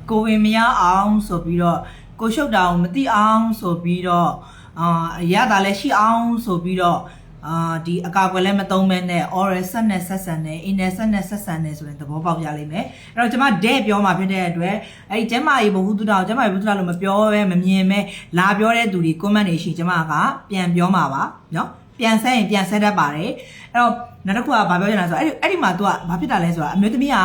ကိုဝင်မရအောင်ဆိုပြီးတော့ကိုရှုပ်တာကိုမသိအောင်ဆိုပြီးတော့ရတာလည်းရှိအောင်ဆိုပြီးတော့ဒီအကာအကွယ်လည်းမသုံးမဲနဲ့ oral ဆက်နဲ့ဆက်ဆန်နဲ့ inner ဆက်နဲ့ဆက်ဆန်နဲ့ဆိုရင်သဘောပေါက်ကြလိမ့်မယ်အဲ့တော့ကျွန်မတဲ့ပြောမှာဖြစ်တဲ့အတွက်အဲ့ဒီကျမကြီးဘဟုတုတကျမကြီးဘဟုတုတလို့မပြောပဲမမြင်ပဲလာပြောတဲ့သူတွေ comment တွေရှိကျမကပြန်ပြောမှာပါနော်ပြန်ဆက်ရင်ပြန်ဆက်တတ်ပါတယ်အဲ့တော့နောက်တစ်ခုကဘာပြောချင်လဲဆိုတော့အဲ့ဒီမှာ तू ကဘာဖြစ်တာလဲဆိုတော့အမျိုးသမီးက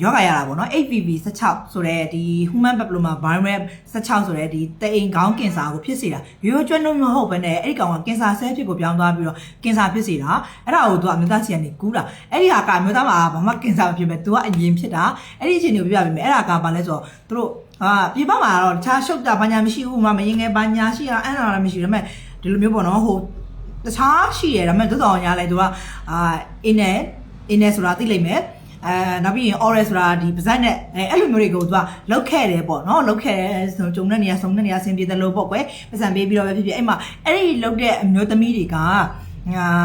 ယောဂရတာပေါ့နော် HPV 16ဆိုတဲ့ဒီ human papilloma virus 16ဆိုတဲ့ဒီတအိမ်ခေါင်းကင်ဆာကိုဖြစ်စေတာရိုးကျွတ်နှုတ်မဟုတ်ဘဲနဲ့အဲ့ဒီကောင်ကကင်ဆာဆဲဖြစ်ကိုပြောင်းသွားပြီးတော့ကင်ဆာဖြစ်စေတာအဲ့ဒါကို तू အမျိုးသားစီကနေကူးတာအဲ့ဒီဟာကအမျိုးသားမှာဘာမှကင်ဆာမဖြစ်ပဲ तू ကအရင်ဖြစ်တာအဲ့ဒီအချိန်ကိုပြပြပေးမယ်အဲ့ဒါကဘာလဲဆိုတော့သူတို့ပြပမှာတော့တခြားရှုပ်တာဘာညာမရှိဘူးမရင်ငယ်ဘာညာရှိတာအဲ့ဒါလည်းမရှိဒါပေမဲ့ဒီလိုမျိုးပေါ့နော်ဟိုတခြားရှိရဒါပေမဲ့တော်တော်ညာလဲ तू ကinner ဆိုတာသိလိမ့်မယ်နောက်ပြီးရင် oral ဆိုတာဒီပါးစပ်နဲ့အဲ့လိုမျိုးတွေကိုသူကလောက်ခဲ့တယ်ပေါ့နော်လောက်ခဲ့တယ်ဆိုကြုံတဲ့နေရာဆုံးတဲ့နေရာဆင်ပြေတယ်လို့ပေါ့ကွယ်ပတ်စံပေးပြီးတော့ပဲဖြစ်ဖြစ်အဲ့မှာအဲ့ဒီလောက်တဲ့အမျိုးသမီးတွေက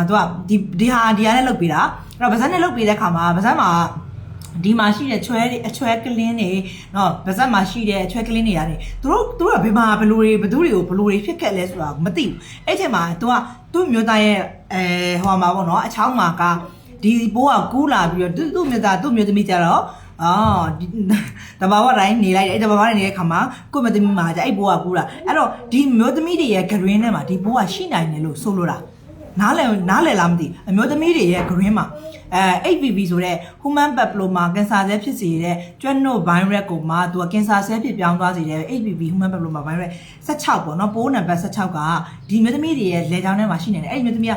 သူကဒီဟာနဲ့လောက်ပေးတာအဲ့တော့ပါးစပ်နဲ့လောက်ပေးတဲ့ခါမှာပါးစပ်မှာဒီမှာရှိတဲ့ချွဲတွေအချွဲကလင်းတွေနော်ပါးစပ်မှာရှိတဲ့အချွဲကလင်းတွေရတယ်သူတို့ကဘယ်မှာဘလူတွေဘသူတွေကိုဘလူတွေဖြစ်ခဲ့လဲဆိုတာမသိဘူးအဲ့ချိန်မှာသူကသူ့မျိုးသားရဲ့ဟိုမှာပေါ့နော်အချောင်းမှာကဒီဘိုးကကူးလာပြီးတော့သူ့မျိုးသားသူ့မျိုးသမီးကြတော့တဘာဝတိုင်းနေလိုက်တယ်အဲ့တဘာဝတိုင်းနေတဲ့ခါမှာကိုယ့်မျိုးသမီးမှာじゃအဲ့ဘိုးကကူးလာအဲ့တော့ဒီမျိုးသမီးတွေရဲ့ဂရင်းထဲမှာဒီဘိုးကရှိနိုင်တယ်လို့ဆိုလိုတာနားလည်လားမသိအမျိုးသမီးတွေရဲ့ green မှာHPV ဆိုတဲ့ human papilloma ကင်ဆာဆဲဖြစ်စေတဲ့ကျွတ်နို့ virus ကိုမှသူကကင်ဆာဆဲဖြစ်ပြောင်းသွားစေတဲ့ HPV human papilloma virus 16ပေါ့နော်ပိုးနံပါတ်16ကဒီမျိုးသမီးတွေရဲ့လေကြောင်းထဲမှာရှိနေတယ်အဲ့ဒီမျိုးသမီးက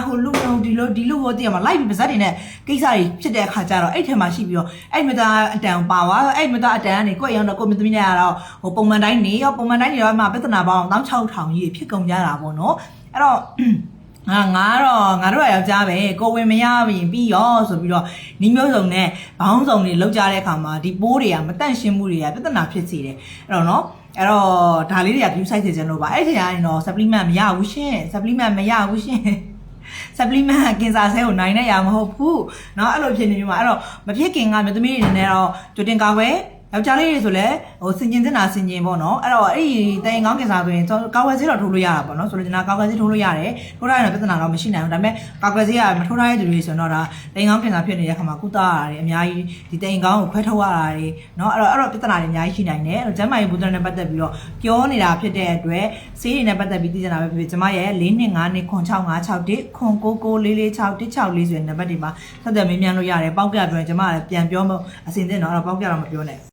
ဟိုလူဒီလိုဟိုတည်းမှာလိုက်ပြီးပါဇက်တွေနဲ့ကိစ္စတွေဖြစ်တဲ့အခါကျတော့အဲ့ထဲမှာရှိပြီးတော့အဲ့မျိုးသားအတန်ပါသွားအဲ့မျိုးသားအတန်ကနေကိုယ့်ရောတော့ကိုယ့်မျိုးသမီးနဲ့ကတော့ဟိုပုံမှန်တိုင်းနေရောပုံမှန်တိုင်းနေတော့မှပြဿနာပေါင်း16000ကြီးဖြစ်ကုန်ကြတာပေါ့နော်အဲ့တော့ငါတို့ယောက်ျားပဲကိုဝင်မရရင်ပြီးရောဆိုပြီးတော့နီးမျိုးစုံနဲ့ဘောင်းစုံတွေလောက်ကြတဲ့အခါမှာဒီပိုးတွေကမတန့်ရှင်းမှုတွေကပြဿနာဖြစ်စေတယ်အဲ့တော့နော်အဲ့တော့ဒါလေးတွေက view site စေချင်လို့ပါအဲ့ဒီကနေတော့ supplement မရဘူးရှင် supplement ကင်ဆာဆဲကိုနိုင်တဲ့ရမဟုတ်ဘူးเนาะအဲ့လိုဖြစ်နေမျိုးမှာအဲ့တော့မဖြစ်ခင်ကမျိုးသမီးတွေနေတော့ကြိုတင်ကာကွယ်ယောက်ျားလေးတွေဆိုလဲဟိုစင်ကျင်တင်တာစင်ကျင်ပေါ့နော်အဲ့တော့အဲ့ဒီတိုင်ကောင်းကင်ဆာဆိုရင်ကာကွယ်ဆေးတော့ထိုးလို့ရတာပေါ့နော်ဆိုလို့ကျွန်တော်ကာကွယ်ဆေးထိုးလို့ရတယ်ထိုးထားရင်တော့ပြဿနာတော့မရှိနိုင်ဘူးဒါပေမဲ့ကာကွယ်ဆေးကမထိုးထားတဲ့သူတွေဆိုတော့ဒါတိုင်ကောင်းကင်ဆာဖြစ်နေတဲ့ခါမှာကုသရတာတွေအများကြီးဒီတိုင်ကောင်းကိုခွဲထုတ်ရတာတွေနော်အဲ့တော့ပြဿနာတွေအများကြီးရှိနိုင်တယ်ကျန်းမာရေးဘူတနဲ့ပတ်သက်ပြီးတော့ပြောနေတာဖြစ်တဲ့အတွက်ဆေးတွေနဲ့ပတ်သက်ပြီးသိချင်တာပဲဖြစ်ဖြစ်ကျွန်မရဲ့4252656ခွန်994461644ဆိုတဲ့နံပါတ်တွေမှာဆက်သွယ်မေးမြန်းလို့ရတယ်ပေါက်ပြပြောရင်ကျွန်မလည်းပြန်ပြောမအစင်သင့်တော့အဲ့တော့ပေါက်ပြတော့မပြောနဲ့